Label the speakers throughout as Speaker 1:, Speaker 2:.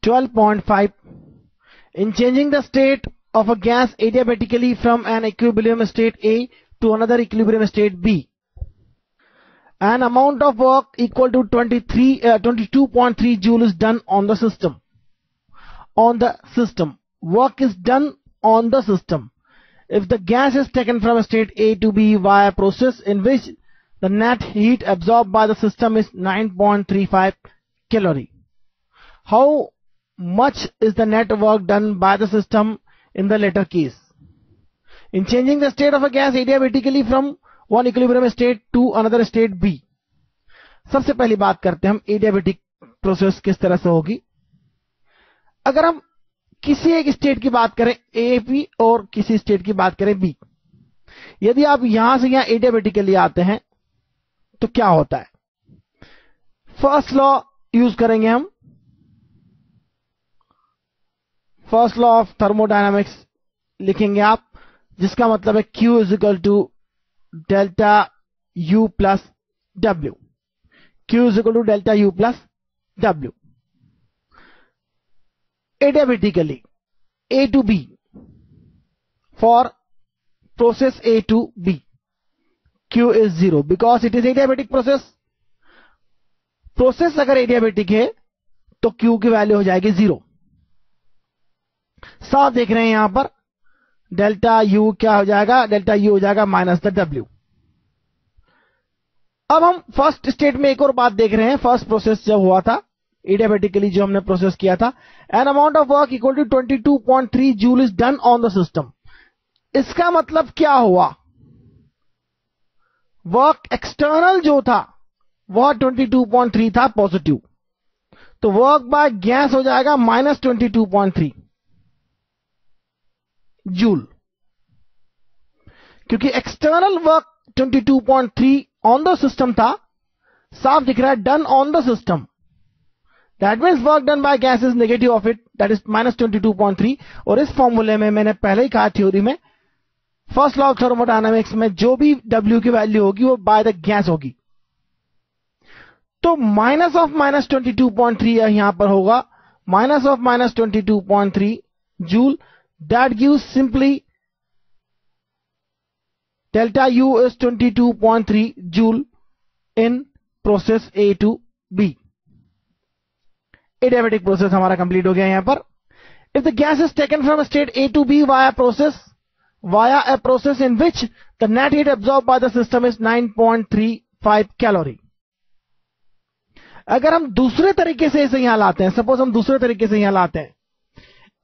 Speaker 1: 12.5. In changing the state of a gas adiabatically from an equilibrium state A to another equilibrium state B, an amount of work equal to 22.3 joule is done on the system. Work is done on the system if the gas is taken from state A to B via a process in which the net heat absorbed by the system is 9.35 calorie. How much is the net work done by the system in the latter case? In changing the state of a gas adiabatically from one equilibrium state to another state B. सबसे पहली बात करते हैं हम adiabatic process किस तरह से होगी। अगर हम किसी एक स्टेट की बात करें ए बी और किसी स्टेट की बात करें बी, यदि आप यहां से यहां एडियाबेटिकली आते हैं तो क्या होता है? फर्स्ट लॉ यूज करेंगे हम, फर्स्ट लॉ ऑफ थर्मोडायनामिक्स लिखेंगे आप, जिसका मतलब है Q is equal to delta U plus W। Q is equal to delta U plus W. Adiabatically, A to B, for process A to B, Q is 0 because it is adiabatic process. Process अगर adiabatic है तो Q की value हो जाएगी 0। साफ देख रहे हैं यहां पर डेल्टा U क्या हो जाएगा? डेल्टा U हो जाएगा माइनस द W। अब हम फर्स्ट स्टेट में एक और बात देख रहे हैं। फर्स्ट प्रोसेस जब हुआ था एडियाबेटिकली, जो हमने प्रोसेस किया था, an amount of work equal to 22.3 joule is done on the system. इसका मतलब क्या हुआ? वर्क एक्सटर्नल जो था वह 22.3 था पॉजिटिव, तो वर्क बाय गैस हो जाएगा माइनस 22.3 जूल, क्योंकि external work 22.3 on the system था। साफ दिख रहा है done on the system, that means work done by gas is negative of it, that is minus 22.3। और इस फॉर्मूले में मैंने पहले ही कहा थ्योरी में, फर्स्ट लॉ ऑफ थर्मोडायनामिक्स में जो भी W की वैल्यू होगी वो बाय द गैस होगी। तो माइनस ऑफ माइनस 22.3 यहां पर होगा, minus of minus 22.3 joule, that gives simply delta U is 22.3 joule in process A to B। Adiabatic process हमारा कंप्लीट हो गया यहां पर। If the gas is taken from state A to B via a process in which the net heat absorbed by the system is 9.35 calorie। अगर हम दूसरे तरीके से इसे यहां लाते हैं, सपोज हम दूसरे तरीके से यहां लाते हैं,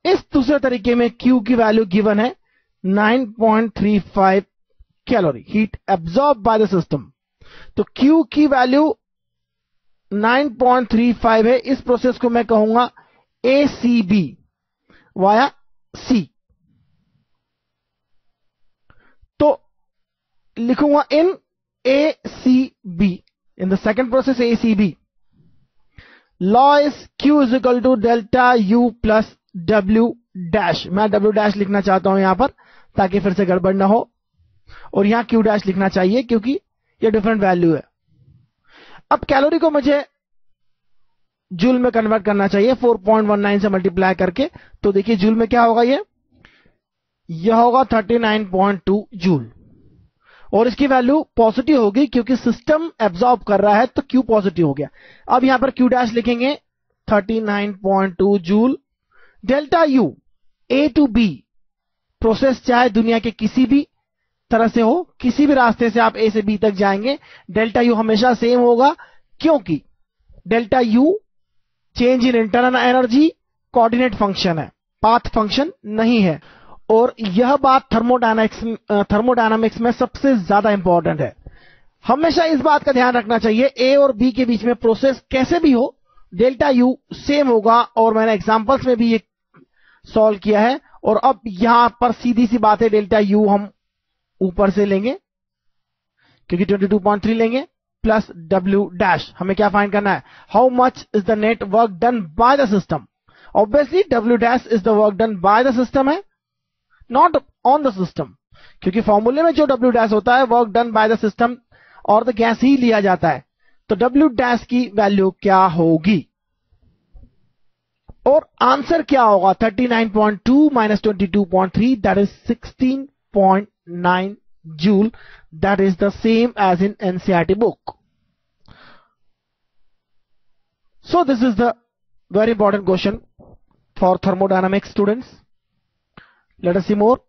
Speaker 1: इस दूसरे तरीके में Q की वैल्यू गिवन है 9.35 calorie, heat absorb by the system. तो Q की वैल्यू 9.35 है। इस प्रोसेस को मैं कहूंगा ACB वाया C। तो लिखूंगा in ACB, in the second process ACB, law is Q is equal to delta U plus W dash. मैं W डैश लिखना चाहता हूं यहां पर ताकि फिर से गड़बड़ ना हो, और यहां Q डैश लिखना चाहिए क्योंकि यह डिफरेंट वैल्यू है। अब कैलोरी को मुझे जूल में कन्वर्ट करना चाहिए 4.19 से मल्टीप्लाई करके। तो देखिए जूल में क्या होगा, यह होगा 39.2 जूल, और इसकी वैल्यू पॉजिटिव होगी क्योंकि सिस्टम एब्जॉर्ब कर रहा है, तो Q पॉजिटिव हो गया। अब यहां पर Q डैश लिखेंगे 39.2 joule, delta U A to B, process चाहे दुनिया के किसी भी तरह से हो, किसी भी रास्ते से आप A से B तक जाएंगे, डेल्टा U हमेशा सेम होगा, क्योंकि delta U change in internal energy coordinate function है, पाथ फंक्शन नहीं है। और यह बात थर्मोडायनामिक्स में सबसे ज्यादा इंपॉर्टेंट है। हमेशा इस बात का ध्यान रखना चाहिए A और B के बीच में प्रोसेस कैसे भी हो, डेल्टा U सेम होगा। और मैंने एग्जांपल्स में भी ये सॉल्व किया है। और अब यहां पर सीधी सी बात है, डेल्टा U हम ऊपर से लेंगे क्योंकि 22.3 लेंगे, प्लस W डैश। हमें क्या फाइंड करना है? How much is the net work done by the system. Obviously W dash is the work done by the system है, नॉट ऑन द सिस्टम, क्योंकि फॉर्मूले में जो W डैश होता है work done by the system और the gas ही लिया जाता है। तो W डैश की वैल्यू क्या होगी? और आंसर क्या होगा? 39.2 minus 22.3, that is 16.9 joule. That is the same as in NCERT book. So this is the very important question for thermodynamics students. Let us see more.